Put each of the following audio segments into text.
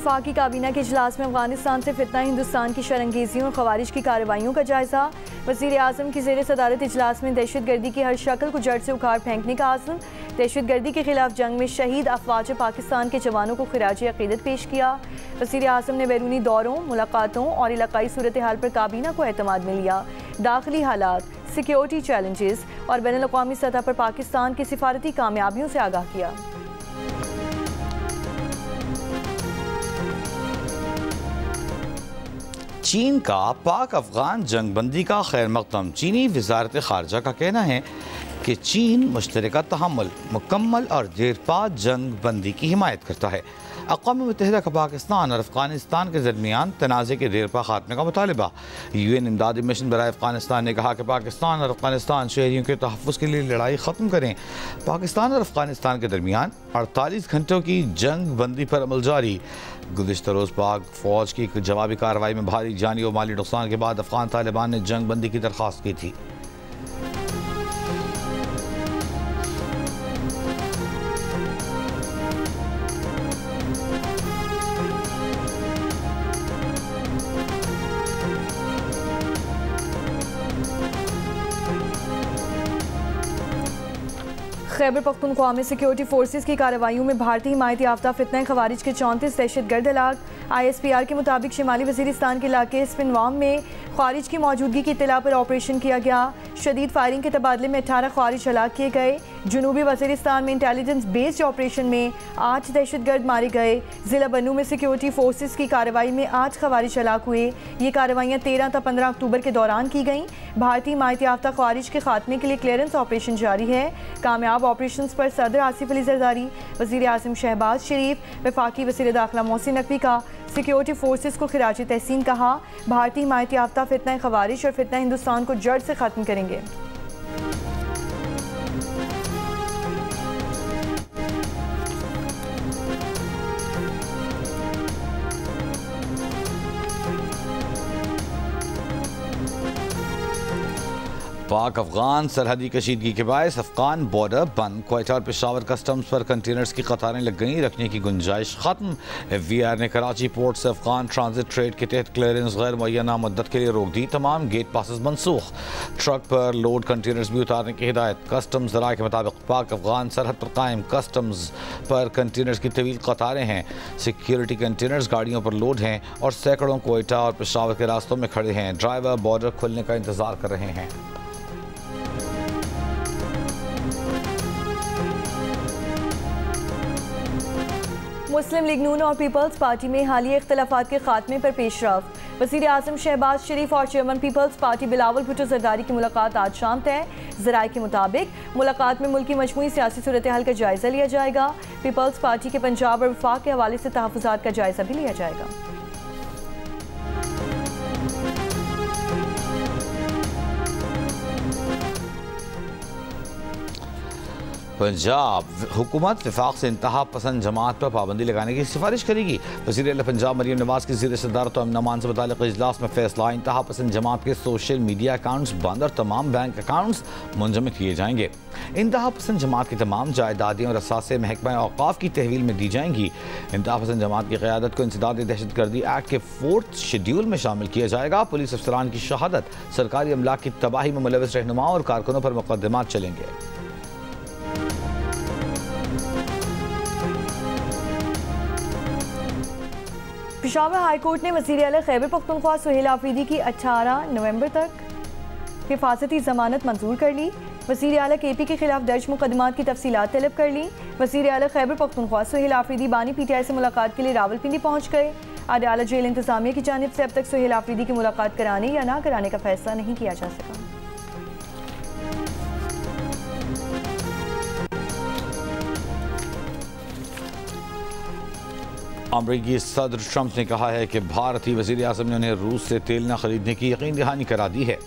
वफाकी काबीना के इजलास में अफगानिस्तान से फितना हिंदुस्तान की शरंगेजियों और खवारिज की कार्रवाइयों का जायजा। वज़ीर आज़म की ज़ेर सदारत इजलास में दहशत गर्दी की हर शक्ल को जड़ से उखाड़ फेंकने का आज़म। दहशत गर्दी के खिलाफ जंग में शहीद अफवाज पाकिस्तान के जवानों को खिराज अक़ीदत पेश किया। वज़ीर आज़म ने बैरूनी दौरों, मुलाकातों और इलाकाई सूरत हाल पर काबीना को एतमाद में लिया। दाखिली हालात, सिक्योरिटी चैलेंजेस और बैनुल-अक़वामी सतह पर पाकिस्तान की सिफारती कामयाबियों से आगाह किया। चीन का पाक अफगान जंग बंदी का खैर मकदम। चीनी वजारत खारजा का कहना है कि चीन मुश्तरका तहम्मुल, मुकम्मल और देरपा जंग बंदी की हिमायत करता है। अक़वाम मुत्तहिदा का पाकिस्तान और अफगानिस्तान के दरमियान तनाज़े के देरपा खात्मे का मुतालिबा। UN इमदादी मिशन बराए अफगानिस्तान ने कहा कि पाकिस्तान और अफगानिस्तान शहरियों के तहफ़्फ़ुज़ के लिए लड़ाई ख़त्म करें। पाकिस्तान और अफगानिस्तान के दरमियान 48 घंटों की जंग बंदी पर अमल जारी। गुज़िश्ता रोज़ पाक फ़ौज की जवाबी कार्रवाई में भारी जानी और माली नुकसान के बाद अफगान तालिबान ने जंग बंदी की दरख्वास्त की थी। खैबर पख्तूनख्वा में सिक्योरिटी फोर्सेस की कार्रवाइयों में भारतीय हिमायत याफ्ता फितना खवारिज के 34 दहशत गर्द हलाक। ISPR के मुताबिक शिमाली वजीरिस्तान के इलाके स्पिनवाम में ख्वारिज की मौजूदगी की इत्तला पर ऑपरेशन किया गया। शदीद फायरिंग के तबादले में 18 ख्वारिज हलाक किए गए। जनूबी वजीरिस्तान में इंटेलिजेंस बेस्ड ऑपरेशन में 8 दहशत गर्द मारे गए। ज़िला बन्नू में सिक्योरिटी फोर्सेस की कार्रवाई में 8 ख्वारिज हलाक हुए। ये कार्रवाइयाँ 13 से 15 अक्टूबर के दौरान की गईं। भारतीय हिमायत याफ्ता ख्वारिज के खात्मे के लिए क्लियरेंस ऑपरेशन जारी है। कामयाब ऑपरेशन पर सदर आसिफ अली जरदारी, वज़ीर आज़म शहबाज शरीफ, वफाकी वज़ीर दाखिला मोहसिन नकवी का सिक्योरिटी फोर्सेस को खिराज तहसीन कहा। भारतीय हिमायत याफ्ता फितना खवारिज और फितना हिंदुस्तान को जड़ से ख़त्म करेंगे। पाक अफगान सरहदी कशीदगी के बायस अफगान बॉर्डर बंद। क्वेटा और पेशावर कस्टम्स पर कंटेनर्स की कतारें लग गई, रखने की गुंजाइश खत्म। FVR ने कराची पोर्ट से अफगान ट्रांजिट ट्रेड के तहत क्लियरेंस गैर मुअय्यना मुद्दत के लिए रोक दी। तमाम गेट पासेस मनसूख। ट्रक पर लोड कंटेनर्स भी उतारने की हिदायत। कस्टम्स ज़राए के मुताबिक पाक अफगान सरहद पर कायम कस्टम्स पर कंटेनर्स की तवील कतारें हैं। सिक्योरिटी कंटेनर्स गाड़ियों पर लोड हैं और सैकड़ों क्वेटा और पेशावर के रास्तों में खड़े हैं। ड्राइवर बॉर्डर खुलने का इंतजार कर रहे हैं। मुस्लिम लीग नून और पीपल्स पार्टी में हालिया इख्तलाफात के खात्मे पर पेशरफ। वज़ीर आज़म शहबाज शरीफ और chairman Peoples Party Bilawal Bhutto Zardari की मुलाकात आज शाम तय। ज़राए के मुताबिक मुलाकात में मुल्क की मजमूई सियासी सूरत हाल का जायज़ा लिया जाएगा। पीपल्स पार्टी के पंजाब और वफाक के हवाले से तहफ़्फ़ुज़ात का जायज़ा भी लिया जाएगा। पंजाब हुकूमत वफाक से इंतहा पसंद जमात पर पाबंदी लगाने की सिफारिश करेगी। वज़ीर आला पंजाब मरियम नवाज की ज़ेर सदारत और अमन से मुताल्लिक़ इजलास में फैसला। इंतहा पसंद जमात के सोशल मीडिया अकाउंट्स बंद और तमाम बैंक अकाउंट्स मुंजमद किए जाएंगे। इंतहा पसंद जमात की तमाम जायदादें और असासे महकमा औक़ाफ़ की तहवील में दी जाएंगी। इंतहा पसंद जमात की क़यादत को इंसदाद दहशत गर्दी एक्ट के 4th शेड्यूल में शामिल किया जाएगा। पुलिस अफसरान की शहादत, सरकारी अमलाक की तबाही में मुलविस रहनुमाओं और कारकुनों पर मुक़दमात चलेंगे। पेशावर हाई कोर्ट ने वज़ीर आला खैबर पख्तूनख्वा सुहेल आफरीदी की 18 नवंबर तक हिफाजती ज़मानत मंजूर कर ली। वज़ीर आला KP के खिलाफ दर्ज मुकदमात की तफसीलात तलब कर ली। वज़ीर आला खैबर पख्तूनख्वा सुहेल आफरीदी बानी PTI से मुलाकात के लिए रावलपिंडी पहुँच गए। अदालत जेल इंतजामिया की जानिब से अब तक सुहेल आफरीदी की मुलाकात कराने या ना कराने का फैसला नहीं किया जा सका। अमरीकी सदर ट्रंप ने कहा है कि भारतीय वज़ीर आज़म ने उन्हें रूस से तेल न खरीदने की यकीन दहानी करा दी है।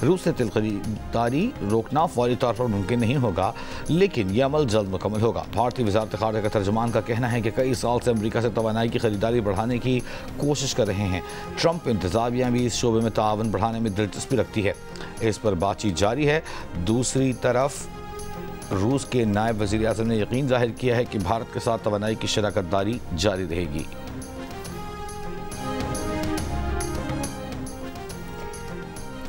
रूस से तेल खरीदारी रोकना फौरी तौर पर मुमकिन नहीं होगा, लेकिन यह अमल जल्द मुकम्मल होगा। भारतीय वज़ारत ख़ारजा का तर्जुमान का कहना है कि कई साल से अमरीका से तवानाई की खरीदारी बढ़ाने की कोशिश कर रहे हैं। ट्रंप इंतज़ामिया भी इस शोबे में तावन बढ़ाने में दिलचस्पी रखती है। इस पर बातचीत जारी है। दूसरी तरफ रूस के नायब वज़ीर आज़म ने यकीन जाहिर किया है कि भारत के साथ तवानाई की शराकत दारी जारी रहेगी।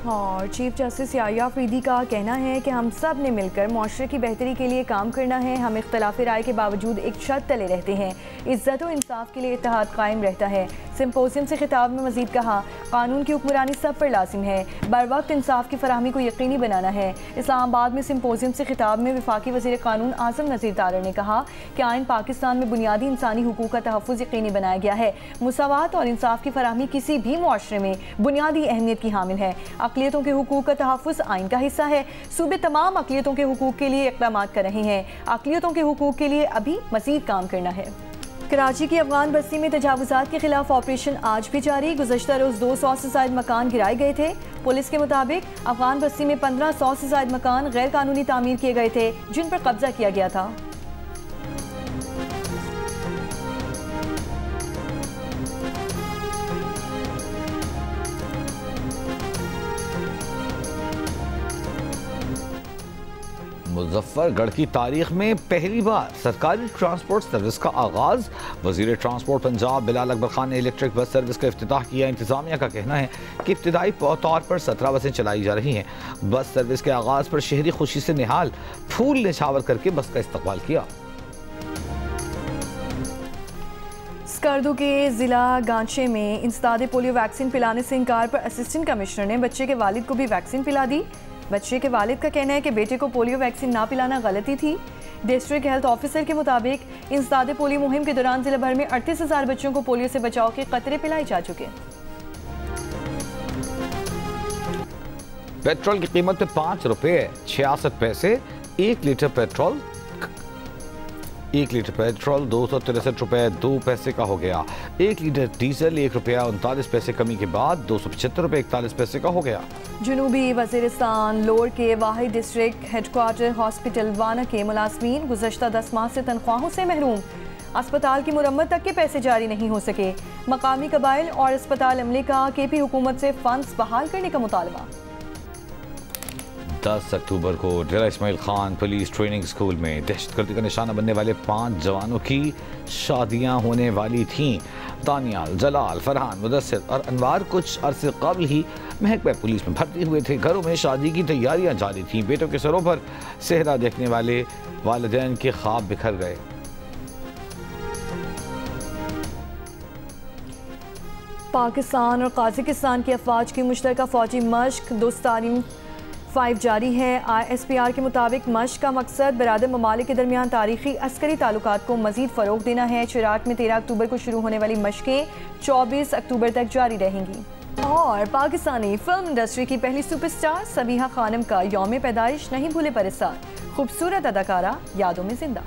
और चीफ जस्टिस याहिया अफरीदी का कहना है कि हम सब ने मिलकर मुआशरे की बेहतरी के लिए काम करना है। हम इख्तलाफी राय के बावजूद एक छत तले रहते हैं। इज्जत और इंसाफ के लिए इत्तेहाद कायम रहता है। सिंपोजियम से खिताब में मजीद कहा, कानून की हुक्मरानी सब पर लाजिम है। बर वक्त इंसाफ की फराहमी को यकीनी बनाना है। इस्लामाबाद में सिंपोजियम से खिताब में वफाकी वज़ीर कानून आज़म नज़ीर तारड़ ने कहा कि आइन पाकिस्तान में बुनियादी इंसानी हुकूक का तहफ़्फ़ुज़ यकीनी बनाया गया है। मुसावात और इंसाफ की फराहमी किसी भी मुआशरे में बुनियादी अहमियत की हामिल है। अक़लियतों के हुकूक का तहफ़्फ़ुज़ आइन का हिस्सा है। सूबे तमाम अक़लियतों के हुकूक के लिए इक़दाम कर रहे हैं। अक़लियतों के हुकूक के लिए अभी मज़ीद काम करना है। कराची की अफगान बस्ती में तजावुज़ात के खिलाफ ऑपरेशन आज भी जारी। गुज़श्ता रोज़ 200 से ज़ायद मकान गिराए गए थे। पुलिस के मुताबिक अफगान बस्ती में 1500 से ज़ायद मकान गैर कानूनी तामीर किए गए थे, जिन पर कब्जा किया गया था। मुजफ्फरगढ़ की तारीख में पहली बार सरकारी ट्रांसपोर्ट सर्विस का आगाज। वजीर ट्रांसपोर्ट पंजाब बिलाल अकबर खान ने इलेक्ट्रिक बस सर्विस का इफ्तिताह किया। इंतजामिया का कहना है कि इब्तिदाई तौर पर 17 बसें चलाई जा रही हैं। बस सर्विस के आगाज पर शहरी खुशी से निहाल, फूल निछावर करके बस का इस्तकबाल किया। स्कर्दू के जिला गांचे में इंसदादे पोलियो वैक्सीन पिलाने से इंकार पर असिस्टेंट कमिश्नर ने बच्चे के वालिद को भी वैक्सीन पिला दी। बच्चे के वालिद का कहना है कि बेटे को पोलियो वैक्सीन ना पिलाना गलती थी। डिस्ट्रिक्ट हेल्थ ऑफिसर के मुताबिक इंसदादे पोलियो मुहिम के दौरान जिले भर में 38,000 बच्चों को पोलियो से बचाव के कतरे पिलाए जा चुके। पेट्रोल की कीमत में 5 रुपये 66 पैसे। 1 लीटर पेट्रोल 263 रुपये 2 पैसे का हो गया। 1 लीटर डीजल 1 रुपया 39 पैसे कमी के बाद 275 रुपये 41 पैसे का हो गया। जनूबी वज़ीरिस्तान लोर के वाहिद डिस्ट्रिक्ट हेडक्वार्टर हॉस्पिटल वाना के मुलाजमीन गुज़श्ता 10 माह से तनख्वाहों से महरूम। अस्पताल की मुरम्मत तक के पैसे जारी नहीं हो सके। मकामी कबाइल और अस्पताल अमले का केपी हुकूमत से फंड्स बहाल करने का मुतालबा। 10 अक्टूबर को Dera Ismail Khan police training school में दहशतगर्दी का निशाना बनने वाले 5 जवानों की शादियां होने वाली थीं। दानियाल, जलाल, फरहान, मुदस्सिर और अनवार कुछ अरसे कबल ही महकमा पुलिस में भर्ती हुए थे। घरों में शादी की तैयारियां जारी थीं। बेटों के सरों पर सेहरा देखने वाले वालिदैन के ख्वाब बिखर गए। पाकिस्तान और काज़ाकिस्तान की अफवाज की मुश्तरका फ़ौजी मश्क दोस्तानी 5 जारी है। ISPR के मुताबिक मश्क का मकसद बिरादर ममालिक के दरमियान तारीखी अस्करी ताल्लुकात को मज़ीद फ़रोग़ देना है। चिराग में 13 अक्टूबर को शुरू होने वाली मश्कें 24 अक्टूबर तक जारी रहेंगी। और पाकिस्तानी फिल्म इंडस्ट्री की पहली सुपरस्टार सबीहा खानम का यौम पैदाइश नहीं भूले पर इस साल। खूबसूरत अदाकारा यादों में जिंदा।